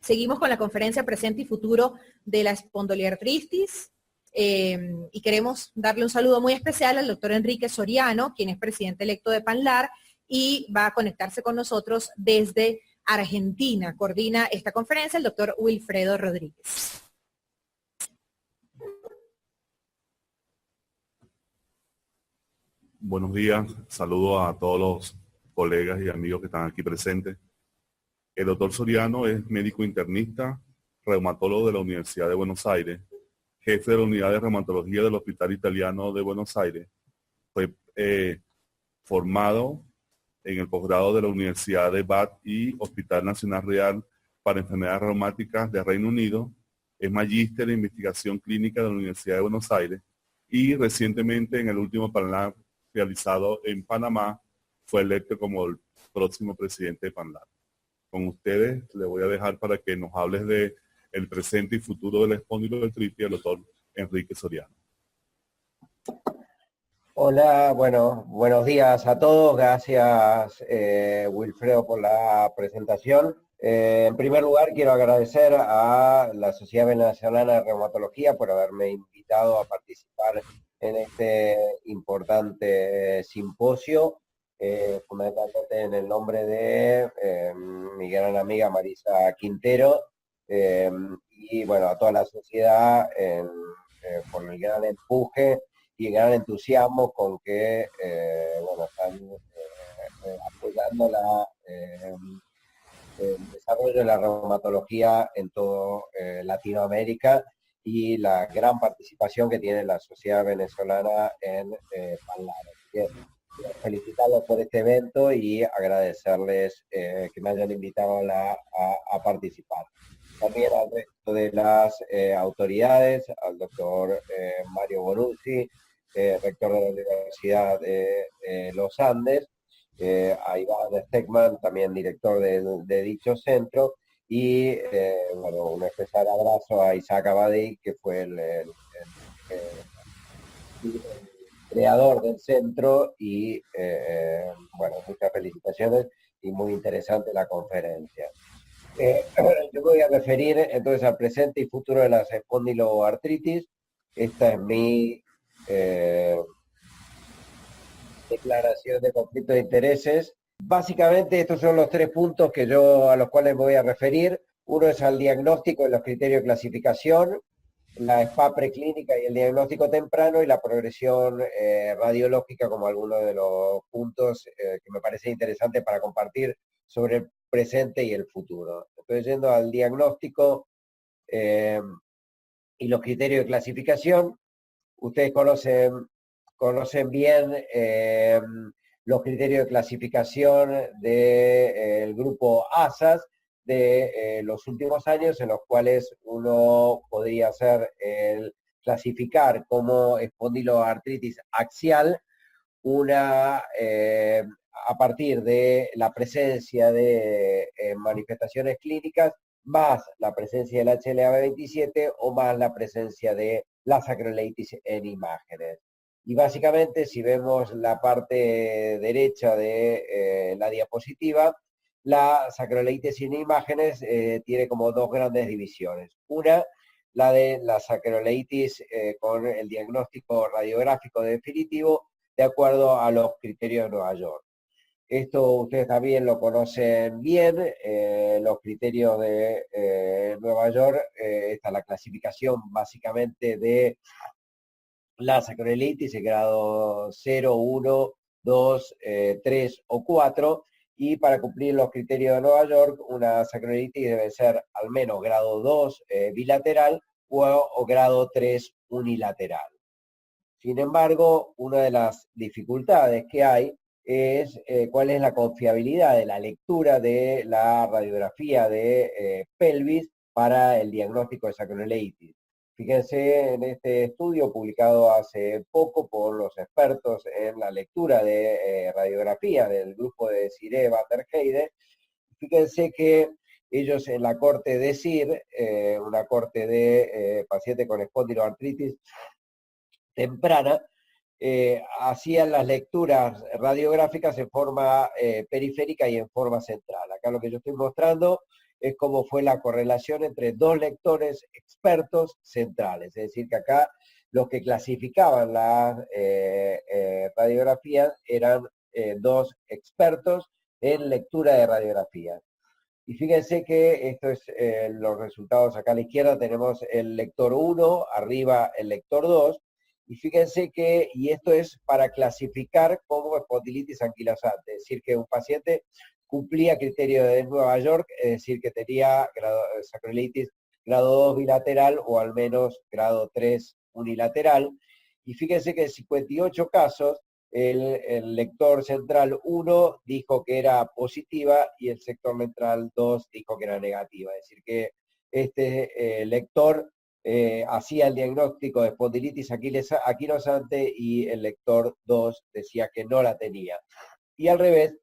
Seguimos con la conferencia Presente y Futuro de la Espondiliartritis y queremos darle un saludo muy especial al doctor Enrique Soriano, quien es presidente electo de PANLAR y va a conectarse con nosotros desde Argentina. Coordina esta conferencia el doctor Wilfredo Rodríguez. Buenos días, saludo a todos los colegas y amigos que están aquí presentes. El doctor Soriano es médico internista, reumatólogo de la Universidad de Buenos Aires, jefe de la unidad de reumatología del Hospital Italiano de Buenos Aires. Fue formado en el posgrado de la Universidad de Bath y Hospital Nacional Real para Enfermedades Reumáticas de Reino Unido. Es magíster en investigación clínica de la Universidad de Buenos Aires y recientemente en el último PANLAR realizado en Panamá fue electo como el próximo presidente de PANLAR. Con ustedes le voy a dejar para que nos hables de el presente y futuro de la espondiloartritis el doctor Enrique Soriano. Hola, bueno, buenos días a todos. Gracias, Wilfredo, por la presentación. En primer lugar, quiero agradecer a la Sociedad Venezolana de Reumatología por haberme invitado a participar en este importante simposio, fundamentalmente en el nombre de mi gran amiga Marisa Quintero, y bueno, a toda la sociedad por el gran empuje y el gran entusiasmo con que bueno, están apoyando el desarrollo de la reumatología en todo Latinoamérica y la gran participación que tiene la sociedad venezolana en PANLAR. Felicitarlos por este evento y agradecerles que me hayan invitado a participar. También al resto de las autoridades, al doctor Mario Bonuzzi, rector de la Universidad de los Andes, a Iván Stegman, también director de dicho centro, y bueno, un especial abrazo a Isaac Abadi, que fue el creador del centro, y bueno, muchas felicitaciones y muy interesante la conferencia. Yo me voy a referir entonces al presente y futuro de las espondiloartritis. Esta es mi declaración de conflicto de intereses. Básicamente estos son los tres puntos a los cuales me voy a referir. Uno es al diagnóstico y los criterios de clasificación, la SPA preclínica y el diagnóstico temprano, y la progresión radiológica como algunos de los puntos que me parece interesante para compartir sobre el presente y el futuro. Estoy yendo al diagnóstico y los criterios de clasificación. Ustedes conocen bien los criterios de clasificación del grupo ASAS de los últimos años, en los cuales uno podría hacer clasificar como espondiloartritis axial a partir de la presencia de manifestaciones clínicas, más la presencia del HLA-B27 o más la presencia de la sacroileitis en imágenes. Y básicamente, si vemos la parte derecha de la diapositiva, la sacroileitis en imágenes tiene como dos grandes divisiones. Una, la de la sacroileitis con el diagnóstico radiográfico definitivo de acuerdo a los criterios de Nueva York. Esto ustedes también lo conocen bien, los criterios de Nueva York. Está la clasificación básicamente de la sacroileitis en grado 0, 1, 2, 3 o 4, y para cumplir los criterios de Nueva York, una sacroileitis debe ser al menos grado 2 bilateral o grado 3 unilateral. Sin embargo, una de las dificultades que hay es cuál es la confiabilidad de la lectura de la radiografía de pelvis para el diagnóstico de sacroileitis. Fíjense en este estudio publicado hace poco por los expertos en la lectura de radiografía del grupo de Siré Baterheide. Fíjense que ellos en la corte de SIR, una corte de pacientes con espondiloartritis temprana, hacían las lecturas radiográficas en forma periférica y en forma central. Acá lo que yo estoy mostrando es cómo fue la correlación entre dos lectores expertos centrales. Es decir, que acá los que clasificaban las radiografías eran dos expertos en lectura de radiografías. Y fíjense que esto es los resultados acá a la izquierda, tenemos el lector 1, arriba el lector 2, y fíjense que, y esto es para clasificar como espondilitis anquilosante, es decir, que un paciente cumplía criterio de Nueva York, es decir, que tenía sacroiliitis grado 2 bilateral o al menos grado 3 unilateral, y fíjense que en 58 casos, el lector central 1 dijo que era positiva y el sector central 2 dijo que era negativa. Es decir, que este lector hacía el diagnóstico de espondilitis anquilosante y el lector 2 decía que no la tenía. Y al revés,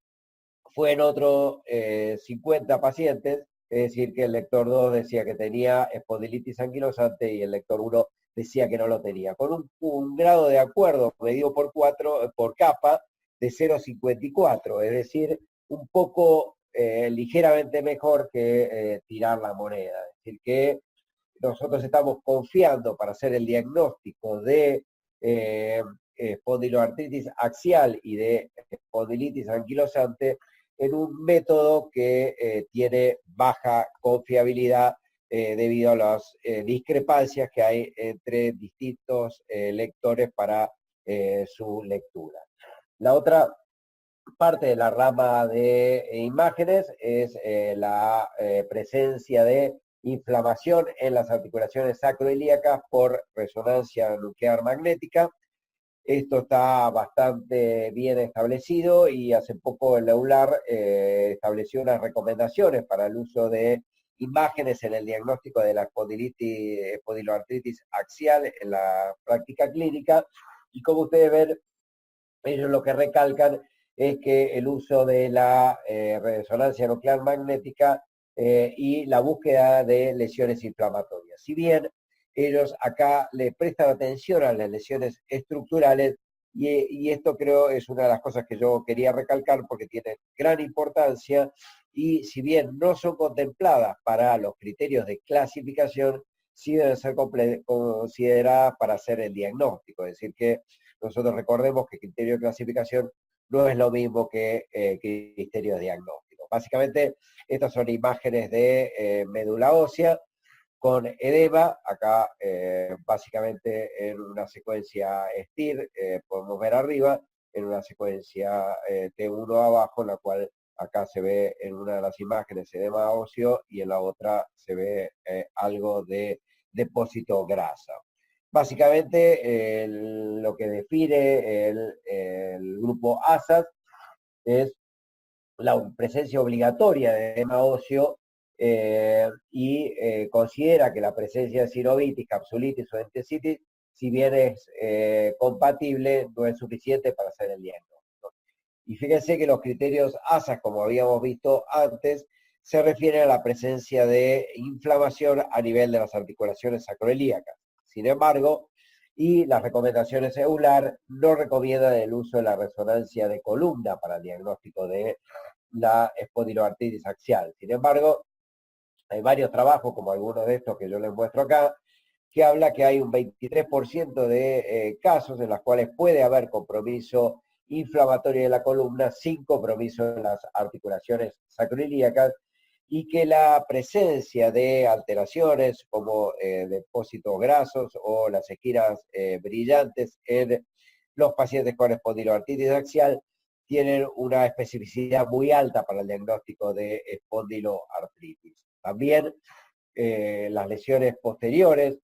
fue en otros 50 pacientes, es decir, que el lector 2 decía que tenía espondilitis anquilosante y el lector 1 decía que no lo tenía, con un grado de acuerdo medido por capa de 0,54, es decir, un poco ligeramente mejor que tirar la moneda. Es decir, que nosotros estamos confiando para hacer el diagnóstico de espondiloartritis axial y de espondilitis anquilosante en un método que tiene baja confiabilidad debido a las discrepancias que hay entre distintos lectores para su lectura. La otra parte de la rama de imágenes es la presencia de inflamación en las articulaciones sacroilíacas por resonancia nuclear magnética. Esto está bastante bien establecido y hace poco el EULAR estableció unas recomendaciones para el uso de imágenes en el diagnóstico de la espondiloartritis axial en la práctica clínica. Y como ustedes ven, ellos lo que recalcan es que el uso de la resonancia nuclear magnética y la búsqueda de lesiones inflamatorias. Si bien ellos acá le prestan atención a las lesiones estructurales, y esto creo es una de las cosas que yo quería recalcar porque tiene gran importancia, y si bien no son contempladas para los criterios de clasificación, sí deben ser consideradas para hacer el diagnóstico. Es decir, que nosotros recordemos que criterio de clasificación no es lo mismo que criterio de diagnóstico. Básicamente, estas son imágenes de médula ósea con edema, acá básicamente en una secuencia STIR, podemos ver arriba, en una secuencia T1 abajo, en la cual acá se ve en una de las imágenes edema óseo y en la otra se ve algo de depósito grasa. Básicamente lo que define el grupo ASAS es la presencia obligatoria de edema óseo y considera que la presencia de sinovitis, capsulitis o entesitis, si bien es compatible, no es suficiente para hacer el diagnóstico. Y fíjense que los criterios ASAS, como habíamos visto antes, se refieren a la presencia de inflamación a nivel de las articulaciones sacroilíacas. Sin embargo, y las recomendaciones EULAR no recomiendan el uso de la resonancia de columna para el diagnóstico de la espondiloartritis axial. Sin embargo, hay varios trabajos, como algunos de estos que yo les muestro acá, que habla que hay un 23% de casos en los cuales puede haber compromiso inflamatorio de la columna sin compromiso en las articulaciones sacroilíacas, y que la presencia de alteraciones como depósitos grasos o las esquinas brillantes en los pacientes con espondiloartritis axial tienen una especificidad muy alta para el diagnóstico de espondiloartritis. También las lesiones posteriores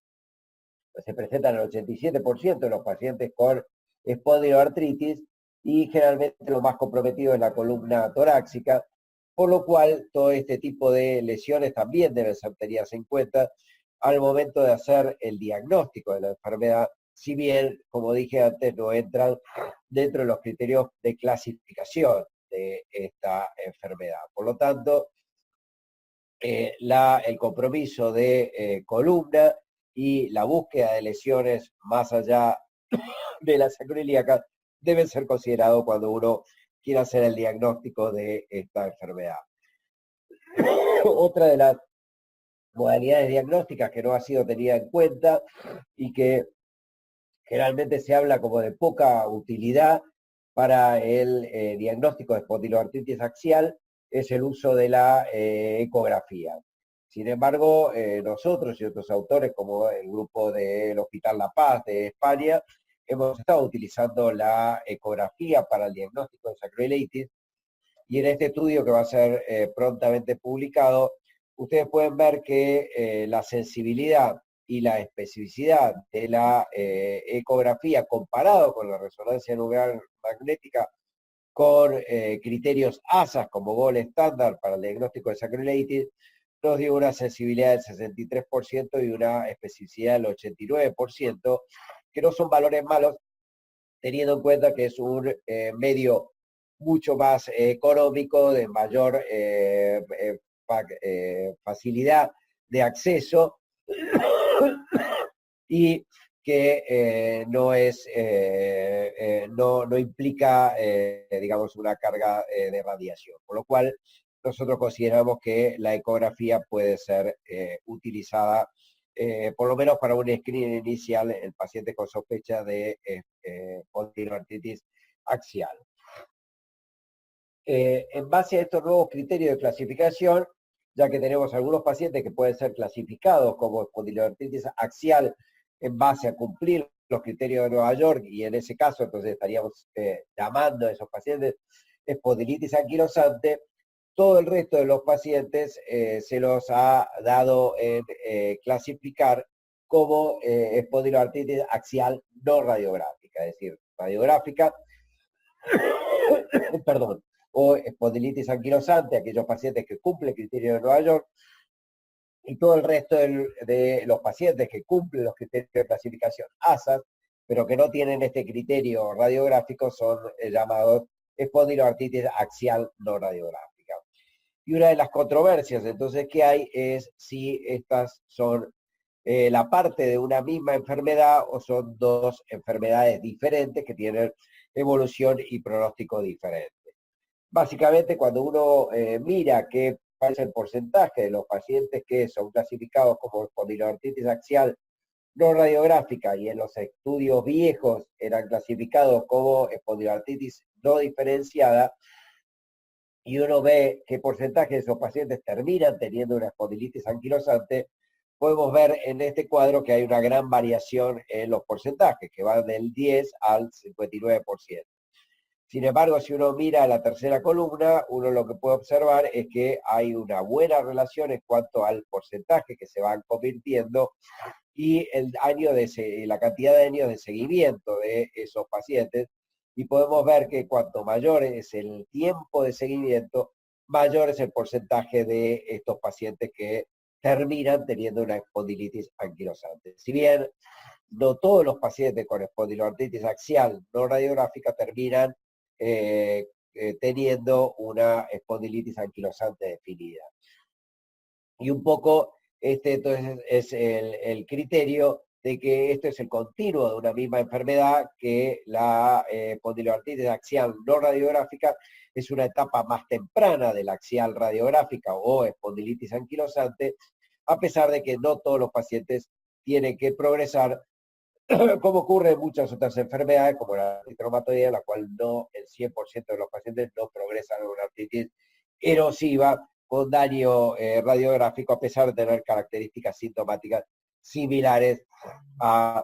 se presentan en el 87% de los pacientes con espondiloartritis y generalmente lo más comprometido es la columna torácica, por lo cual todo este tipo de lesiones también deben ser tenidas en cuenta al momento de hacer el diagnóstico de la enfermedad, si bien, como dije antes, no entran dentro de los criterios de clasificación de esta enfermedad. Por lo tanto, el compromiso de columna y la búsqueda de lesiones más allá de la sacroilíaca deben ser considerados cuando uno quiera hacer el diagnóstico de esta enfermedad. Otra de las modalidades diagnósticas que no ha sido tenida en cuenta y que generalmente se habla como de poca utilidad para el diagnóstico de espondiloartritis axial es el uso de la ecografía. Sin embargo, nosotros y otros autores, como el grupo del Hospital La Paz de España, hemos estado utilizando la ecografía para el diagnóstico de sacroiliitis, y en este estudio que va a ser prontamente publicado, ustedes pueden ver que la sensibilidad y la especificidad de la ecografía comparado con la resonancia nuclear magnética con criterios ASAS como gol estándar para el diagnóstico de sacroiliitis, nos dio una sensibilidad del 63% y una especificidad del 89%, que no son valores malos, teniendo en cuenta que es un medio mucho más económico, de mayor facilidad de acceso y que no implica, digamos, una carga de radiación. Por lo cual, nosotros consideramos que la ecografía puede ser utilizada por lo menos para un screening inicial en el paciente con sospecha de espondiloartritis axial. En base a estos nuevos criterios de clasificación, ya que tenemos algunos pacientes que pueden ser clasificados como espondiloartritis axial en base a cumplir los criterios de Nueva York, y en ese caso entonces estaríamos llamando a esos pacientes espondilitis anquilosante, todo el resto de los pacientes se los ha dado en clasificar como espondiloartritis axial no radiográfica, es decir, radiográfica, perdón, o espondilitis anquilosante, aquellos pacientes que cumplen el criterio de Nueva York, y todo el resto de los pacientes que cumplen los criterios de clasificación ASAS, pero que no tienen este criterio radiográfico, son llamados espondiloartritis axial no radiográfica. Y una de las controversias entonces que hay es si estas son la parte de una misma enfermedad o son dos enfermedades diferentes que tienen evolución y pronóstico diferente. Básicamente, cuando uno mira cuál es el porcentaje de los pacientes que son clasificados como espondiloartritis axial no radiográfica y en los estudios viejos eran clasificados como espondiloartritis no diferenciada, y uno ve qué porcentaje de esos pacientes terminan teniendo una espondilitis anquilosante, podemos ver en este cuadro que hay una gran variación en los porcentajes, que van del 10 al 59%. Sin embargo, si uno mira la tercera columna, uno lo que puede observar es que hay una buena relación en cuanto al porcentaje que se van convirtiendo y la cantidad de años de seguimiento de esos pacientes, y podemos ver que cuanto mayor es el tiempo de seguimiento, mayor es el porcentaje de estos pacientes que terminan teniendo una espondilitis anquilosante. Si bien no todos los pacientes con espondiloartritis axial no radiográfica terminan teniendo una espondilitis anquilosante definida. Y un poco entonces es el criterio de que esto es el continuo de una misma enfermedad, que la espondiloartritis axial no radiográfica es una etapa más temprana de la axial radiográfica o espondilitis anquilosante, a pesar de que no todos los pacientes tienen que progresar, como ocurre en muchas otras enfermedades, como la artritis reumatoidea, en la cual no el 100% de los pacientes no progresan a una artritis erosiva con daño radiográfico, a pesar de tener características sintomáticas similares a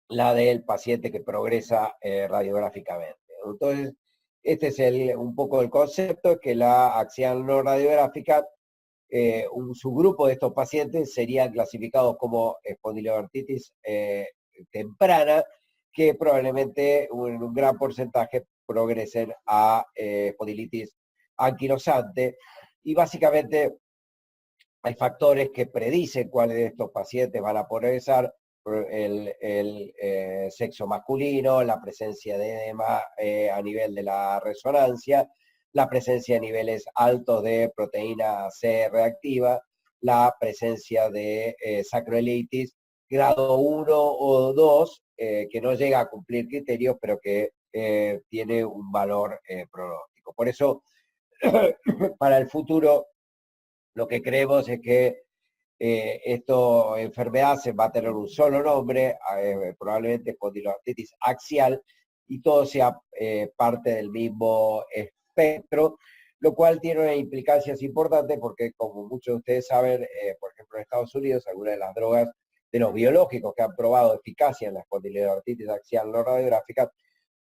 la del paciente que progresa radiográficamente. Entonces, este es un poco el concepto, que la axial no radiográfica, un subgrupo de estos pacientes serían clasificados como espondiloartritis temprana, que probablemente en un gran porcentaje progresen a espondilitis anquilosante, y básicamente hay factores que predicen cuáles de estos pacientes van a progresar: el sexo masculino, la presencia de edema a nivel de la resonancia, la presencia de niveles altos de proteína C reactiva, la presencia de sacroiliitis grado 1 o 2, que no llega a cumplir criterios, pero que tiene un valor pronóstico. Por eso, para el futuro, Lo que creemos es que esta enfermedad se va a tener un solo nombre, probablemente espondiloartritis axial, y todo sea parte del mismo espectro, lo cual tiene unas implicancias importantes porque, como muchos de ustedes saben, por ejemplo en Estados Unidos, algunas de las drogas de los biológicos que han probado eficacia en la espondiloartritis axial no radiográfica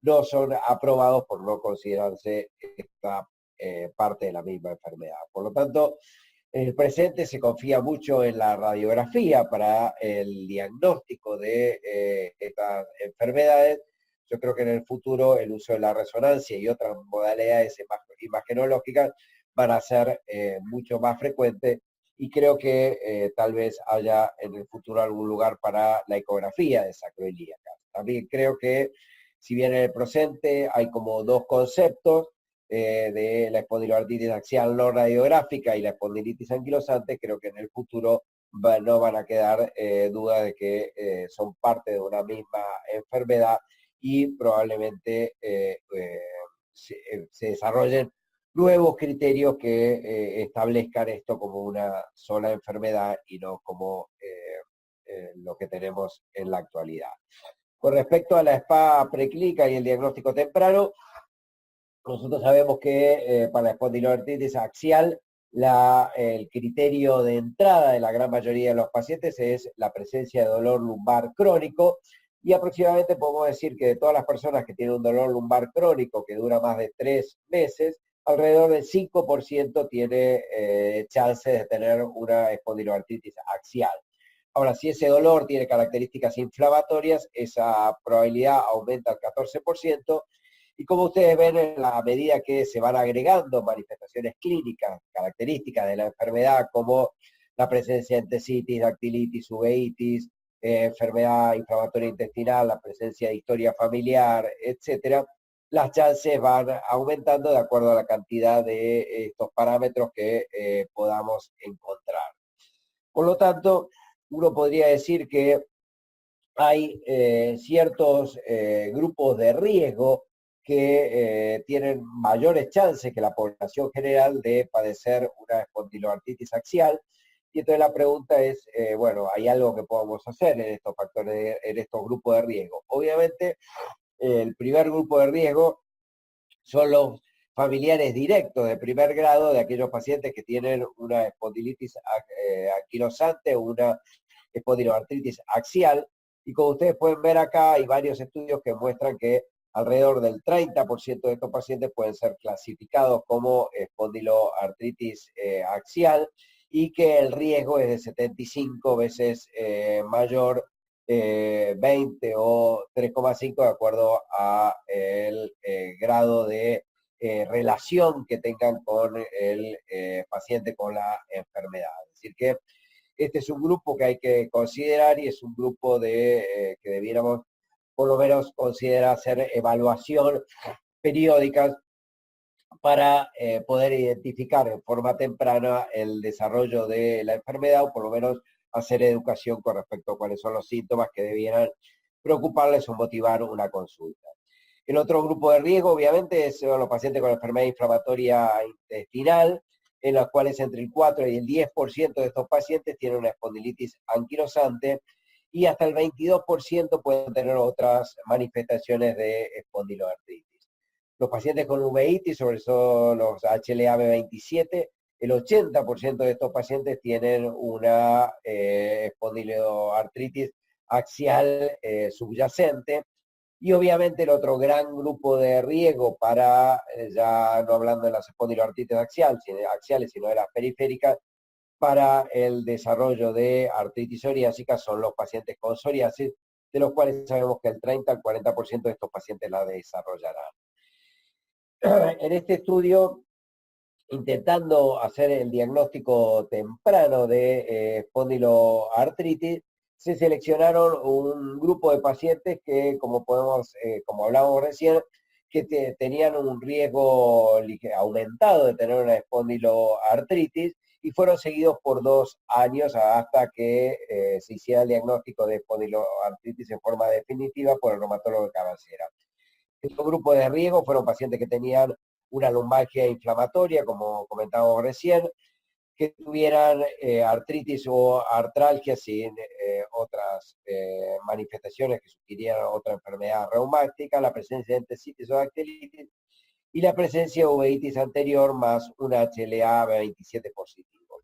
no son aprobados por no considerarse esta parte de la misma enfermedad. Por lo tanto, en el presente se confía mucho en la radiografía para el diagnóstico de estas enfermedades. Yo creo que en el futuro el uso de la resonancia y otras modalidades imagenológicas van a ser mucho más frecuentes, y creo que tal vez haya en el futuro algún lugar para la ecografía de sacroiliaca. También creo que, si bien en el presente hay como dos conceptos, de la espondiloartritis axial no radiográfica y la espondilitis anquilosante, creo que en el futuro no van a quedar dudas de que son parte de una misma enfermedad, y probablemente se desarrollen nuevos criterios que establezcan esto como una sola enfermedad y no como lo que tenemos en la actualidad. Con respecto a la SPA preclínica y el diagnóstico temprano, nosotros sabemos que para la espondiloartritis axial el criterio de entrada de la gran mayoría de los pacientes es la presencia de dolor lumbar crónico, y aproximadamente podemos decir que de todas las personas que tienen un dolor lumbar crónico que dura más de 3 meses, alrededor del 5% tiene chances de tener una espondiloartritis axial. Ahora, si ese dolor tiene características inflamatorias, esa probabilidad aumenta al 14%, y como ustedes ven, en la medida que se van agregando manifestaciones clínicas características de la enfermedad, como la presencia de entesitis, dactilitis, uveitis, enfermedad inflamatoria intestinal, la presencia de historia familiar, etcétera, las chances van aumentando de acuerdo a la cantidad de estos parámetros que podamos encontrar. Por lo tanto, uno podría decir que hay ciertos grupos de riesgo que tienen mayores chances que la población general de padecer una espondiloartritis axial. Y entonces la pregunta es, bueno, ¿hay algo que podamos hacer en estos factores, en estos grupos de riesgo? Obviamente, el primer grupo de riesgo son los familiares directos de primer grado de aquellos pacientes que tienen una espondilitis anquilosante o una espondiloartritis axial. Y como ustedes pueden ver acá, hay varios estudios que muestran que alrededor del 30% de estos pacientes pueden ser clasificados como espondiloartritis axial, y que el riesgo es de 75 veces mayor, 20 o 3,5 de acuerdo a el grado de relación que tengan con el paciente con la enfermedad. Es decir que este es un grupo que hay que considerar, y es un grupo que debiéramos por lo menos considerar hacer evaluación periódicas para poder identificar en forma temprana el desarrollo de la enfermedad, o por lo menos hacer educación con respecto a cuáles son los síntomas que debieran preocuparles o motivar una consulta. El otro grupo de riesgo, obviamente, son los pacientes con enfermedad inflamatoria intestinal, en los cuales entre el 4 y el 10% de estos pacientes tienen una espondilitis anquilosante, y hasta el 22% pueden tener otras manifestaciones de espondiloartritis. Los pacientes con uveitis, sobre todo los HLA-B27, el 80% de estos pacientes tienen una espondiloartritis axial subyacente. Y obviamente el otro gran grupo de riesgo para, ya no hablando de las espondiloartritis axiales, sino de las periféricas, para el desarrollo de artritis psoriásica son los pacientes con psoriasis, de los cuales sabemos que el 30 al 40% de estos pacientes la desarrollarán. En este estudio, intentando hacer el diagnóstico temprano de espondiloartritis, se seleccionaron un grupo de pacientes que, como hablábamos recién, que tenían un riesgo aumentado de tener una espondiloartritis, y fueron seguidos por 2 años hasta que se hiciera el diagnóstico de espondiloartritis en forma definitiva por el reumatólogo de cabecera. Estos grupos de riesgo fueron pacientes que tenían una lumbalgia inflamatoria, como comentábamos recién, que tuvieran artritis o artralgia sin otras manifestaciones que sugirieran otra enfermedad reumática, la presencia de entesitis o dactilitis y la presencia de uveitis anterior más un HLA-27 positivo.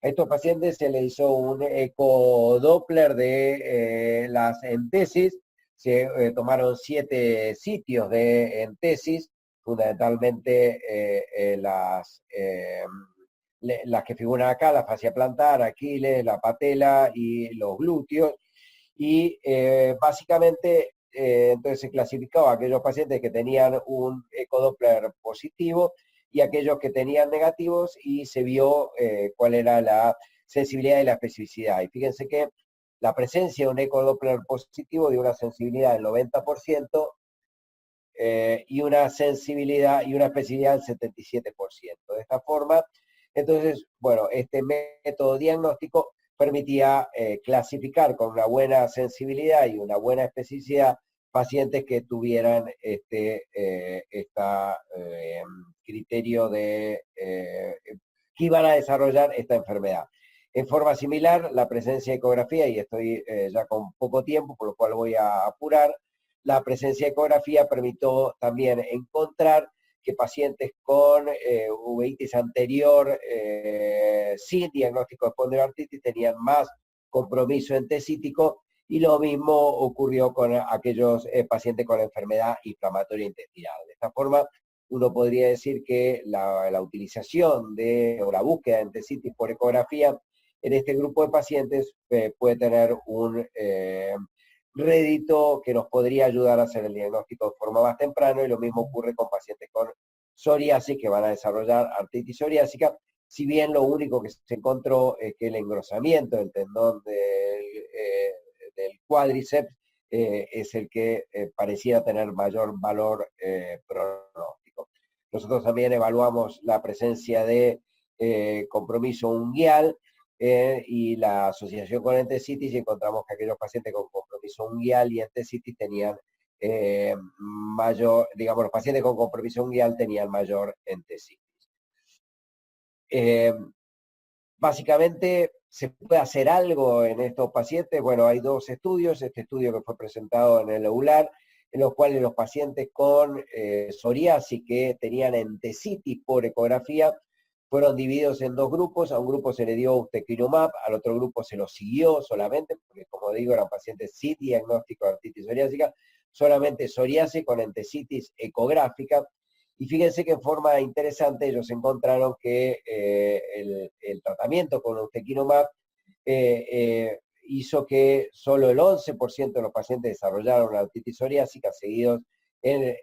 A estos pacientes se les hizo un ecodoppler de las entesis, se tomaron 7 sitios de entesis, fundamentalmente las que figuran acá, la fascia plantar, Aquiles, la patela y los glúteos, y básicamente entonces se clasificaba a aquellos pacientes que tenían un ecodoppler positivo y aquellos que tenían negativos, y se vio cuál era la sensibilidad y la especificidad. Y fíjense que la presencia de un ecodoppler positivo dio una sensibilidad del 90%, y una sensibilidad y una especificidad del 77%. De esta forma, entonces, bueno, este método diagnóstico permitía clasificar con una buena sensibilidad y una buena especificidad pacientes que tuvieran este criterio de que iban a desarrollar esta enfermedad. En forma similar, la presencia de ecografía, y estoy ya con poco tiempo, por lo cual voy a apurar, la presencia de ecografía permitió también encontrar que pacientes con uveitis anterior sin diagnóstico de espondiloartritis tenían más compromiso entesítico, y lo mismo ocurrió con aquellos pacientes con enfermedad inflamatoria intestinal. De esta forma, uno podría decir que la utilización o la búsqueda de entesitis por ecografía en este grupo de pacientes puede tener un rédito que nos podría ayudar a hacer el diagnóstico de forma más temprana, y lo mismo ocurre con pacientes con psoriasis que van a desarrollar artritis psoriásica, si bien lo único que se encontró es que el engrosamiento del tendón del cuádriceps es el que parecía tener mayor valor pronóstico. Nosotros también evaluamos la presencia de compromiso unguial y la asociación con entesitis, y encontramos que aquellos pacientes con compromiso unguial y entesitis tenían mayor, digamos, los pacientes con compromiso unguial tenían mayor entesitis. Básicamente, ¿se puede hacer algo en estos pacientes? Bueno, hay 2 estudios. Este estudio que fue presentado en el EULAR, en los cuales los pacientes con psoriasis que tenían entesitis por ecografía fueron divididos en 2 grupos. A un grupo se le dio ustekinumab, al otro grupo se lo siguió solamente, porque como digo, eran pacientes sin diagnóstico de artritis psoriásica, solamente psoriasis con entesitis ecográfica. Y fíjense que en forma interesante ellos encontraron que el tratamiento con ustekinumab hizo que solo el 11% de los pacientes desarrollaron una artritis psoriásica seguidos en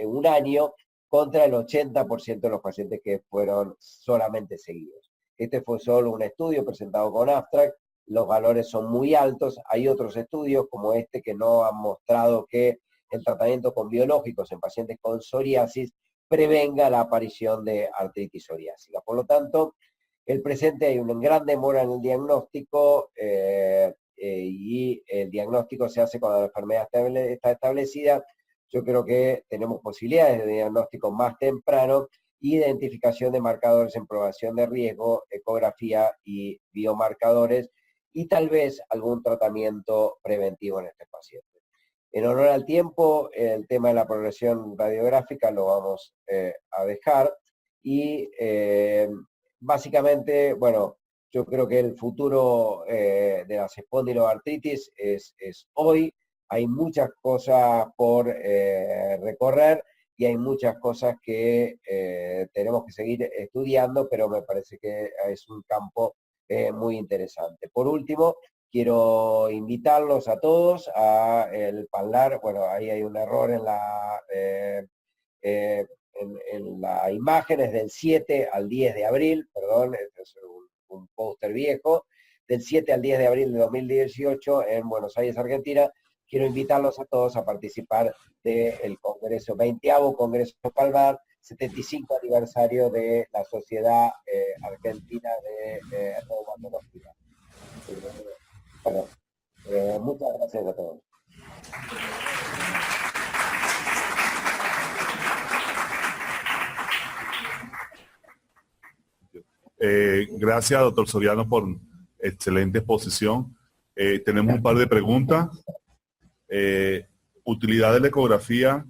un año, contra el 80% de los pacientes que fueron solamente seguidos. Este fue solo un estudio presentado con abstract, los valores son muy altos. Hay otros estudios como este que no han mostrado que el tratamiento con biológicos en pacientes con psoriasis prevenga la aparición de artritis psoriásica. Por lo tanto, el presente hay una gran demora en el diagnóstico y el diagnóstico se hace cuando la enfermedad está establecida. Yo creo que tenemos posibilidades de diagnóstico más temprano, identificación de marcadores en población de riesgo, ecografía y biomarcadores, y tal vez algún tratamiento preventivo en este paciente. En honor al tiempo, el tema de la progresión radiográfica lo vamos a dejar, y básicamente, bueno, yo creo que el futuro de las espondiloartritis es hoy. Hay muchas cosas por recorrer y hay muchas cosas que tenemos que seguir estudiando, pero me parece que es un campo muy interesante. Por último, quiero invitarlos a todos a el PANLAR. Bueno, ahí hay un error en la imagen, es del 7 al 10 de abril, perdón, este es un póster viejo, del 7 al 10 de abril de 2018 en Buenos Aires, Argentina. Quiero invitarlos a todos a participar del Congreso, 20º Congreso PANLAR, 75 aniversario de la Sociedad Argentina de Reumatología. Bueno, muchas gracias a todos. Gracias, doctor Soriano, por excelente exposición. Tenemos un par de preguntas. Utilidad de la ecografía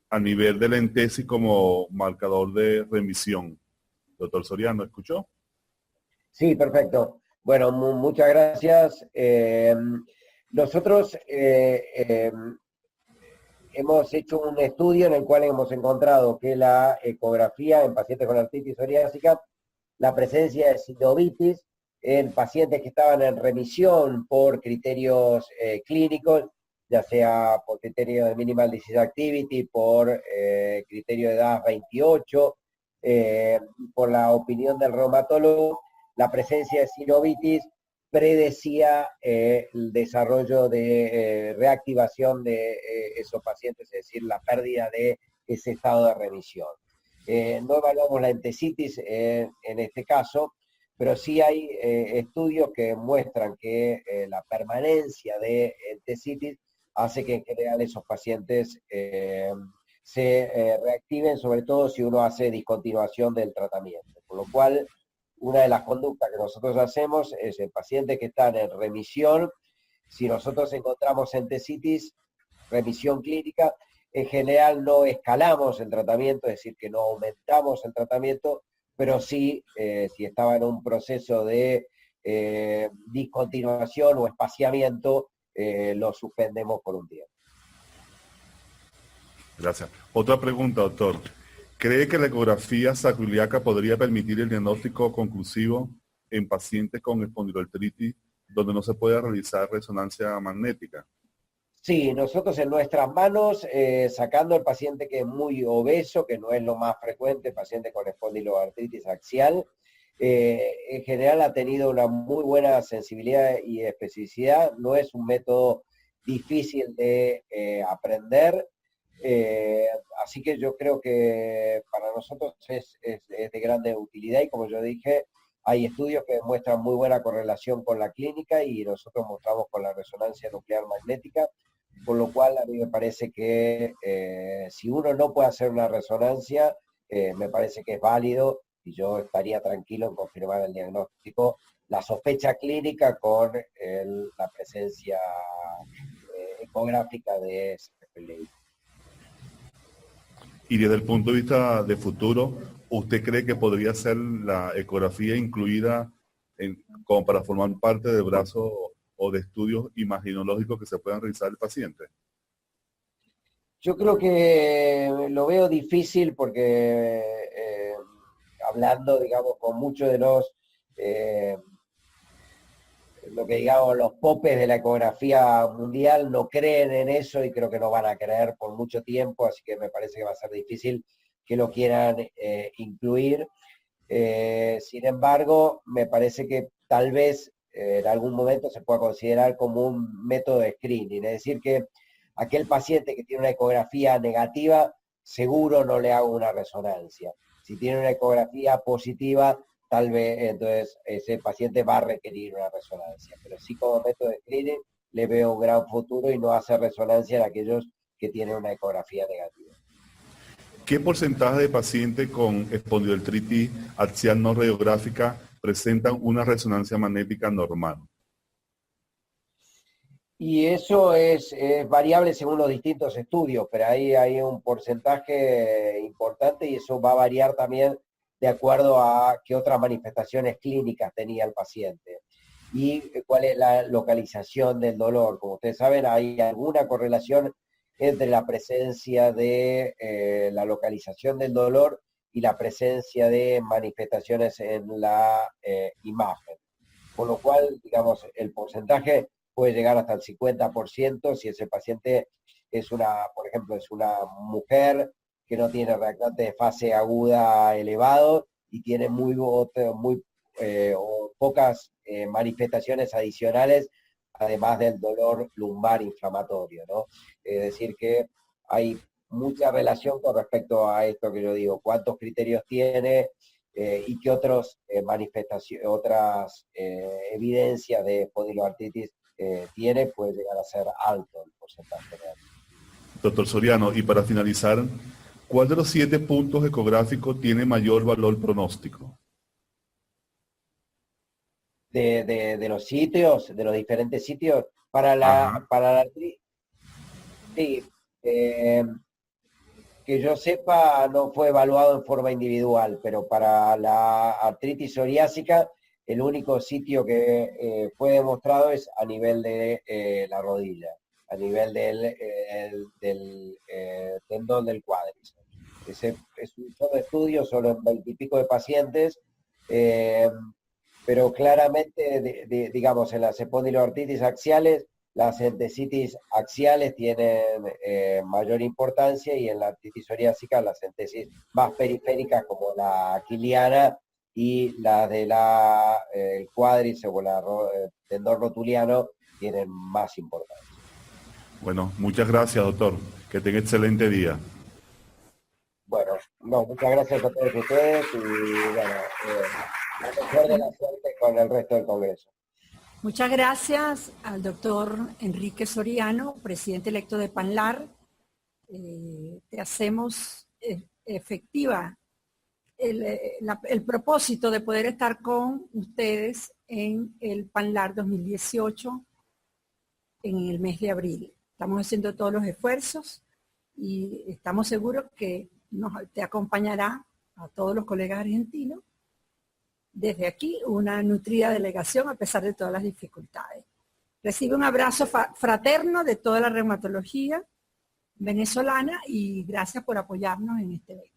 a nivel de la entesis como marcador de remisión. Doctor Soriano, ¿escuchó? Sí, perfecto. Bueno, muchas gracias. Nosotros hemos hecho un estudio en el cual hemos encontrado que la ecografía en pacientes con artritis psoriásica, la presencia de sinovitis en pacientes que estaban en remisión por criterios clínicos, ya sea por criterio de minimal disease activity, por criterio de edad 28, por la opinión del reumatólogo, la presencia de sinovitis predecía el desarrollo de reactivación de esos pacientes, es decir, la pérdida de ese estado de remisión. No evaluamos la entesitis en este caso, pero sí hay estudios que muestran que la permanencia de entesitis hace que en general esos pacientes se reactiven, sobre todo si uno hace discontinuación del tratamiento. Por lo cual, una de las conductas que nosotros hacemos es en pacientes que están en remisión, si nosotros encontramos entesitis, remisión clínica, en general no escalamos el tratamiento, es decir, que no aumentamos el tratamiento, pero sí, si estaba en un proceso de discontinuación o espaciamiento, lo suspendemos por un tiempo. Gracias. Otra pregunta, doctor. ¿Cree que la ecografía sacroiliaca podría permitir el diagnóstico conclusivo en pacientes con espondiloartritis donde no se puede realizar resonancia magnética? Sí, nosotros en nuestras manos, sacando el paciente que es muy obeso, que no es lo más frecuente, paciente con espondiloartritis axial, en general ha tenido una muy buena sensibilidad y especificidad, no es un método difícil de aprender, así que yo creo que para nosotros es de grande utilidad y como yo dije, hay estudios que muestran muy buena correlación con la clínica y nosotros mostramos con la resonancia nuclear magnética, por lo cual a mí me parece que si uno no puede hacer una resonancia, me parece que es válido y yo estaría tranquilo en confirmar el diagnóstico, la sospecha clínica con la presencia ecográfica de SPLI. Y desde el punto de vista de futuro, ¿usted cree que podría ser la ecografía incluida como para formar parte del brazo o de estudios imaginológicos que se puedan realizar el paciente? Yo creo que lo veo difícil porque hablando, digamos, con muchos de los lo que digamos los popes de la ecografía mundial no creen en eso y creo que no van a creer por mucho tiempo, así que me parece que va a ser difícil que lo quieran incluir. Sin embargo, me parece que tal vez en algún momento se pueda considerar como un método de screening, es decir, que aquel paciente que tiene una ecografía negativa, seguro no le hago una resonancia. Si tiene una ecografía positiva, tal vez entonces ese paciente va a requerir una resonancia. Pero sí como método de screening le veo un gran futuro y no hace resonancia en aquellos que tienen una ecografía negativa. ¿Qué porcentaje de pacientes con espondiloartritis axial no radiográfica presentan una resonancia magnética normal? Y eso es variable según los distintos estudios, pero ahí hay un porcentaje importante y eso va a variar también de acuerdo a qué otras manifestaciones clínicas tenía el paciente y cuál es la localización del dolor. Como ustedes saben, hay alguna correlación entre la presencia de la localización del dolor y la presencia de manifestaciones en la imagen. Por lo cual, digamos, el porcentaje puede llegar hasta el 50% si ese paciente es por ejemplo, es una mujer que no tiene reactante de fase aguda elevado y tiene pocas manifestaciones adicionales, además del dolor lumbar inflamatorio, ¿no? Es decir, que hay mucha relación con respecto a esto que yo digo, cuántos criterios tiene y qué otras evidencias de espondiloartritis tiene, puede llegar a ser alto el porcentaje real. Doctor Soriano, y para finalizar, ¿cuál de los 7 puntos ecográficos tiene mayor valor pronóstico? de los sitios, de los diferentes sitios, Ajá. para la artritis, sí, que yo sepa no fue evaluado en forma individual, pero para la artritis psoriásica el único sitio que fue demostrado es a nivel de la rodilla, a nivel del tendón del cuádriceps. Ese es un solo estudio, solo en 20 y pico de pacientes, eh, pero claramente, digamos, en las espondiloartritis axiales, las entesitis axiales tienen mayor importancia y en la artritis psoriásica las entesis más periféricas como la aquiliana y las de el cuádriceps o el tendón rotuliano tienen más importancia. Bueno, muchas gracias, doctor. Que tenga excelente día. Bueno, no, muchas gracias a todos ustedes y bueno, la mejor de la suerte con el resto del Congreso. Muchas gracias al doctor Enrique Soriano, presidente electo de PANLAR. Te hacemos efectiva el propósito de poder estar con ustedes en el PANLAR 2018 en el mes de abril. Estamos haciendo todos los esfuerzos y estamos seguros que te acompañará a todos los colegas argentinos. Desde aquí, una nutrida delegación a pesar de todas las dificultades. Recibe un abrazo fraterno de toda la reumatología venezolana y gracias por apoyarnos en este evento.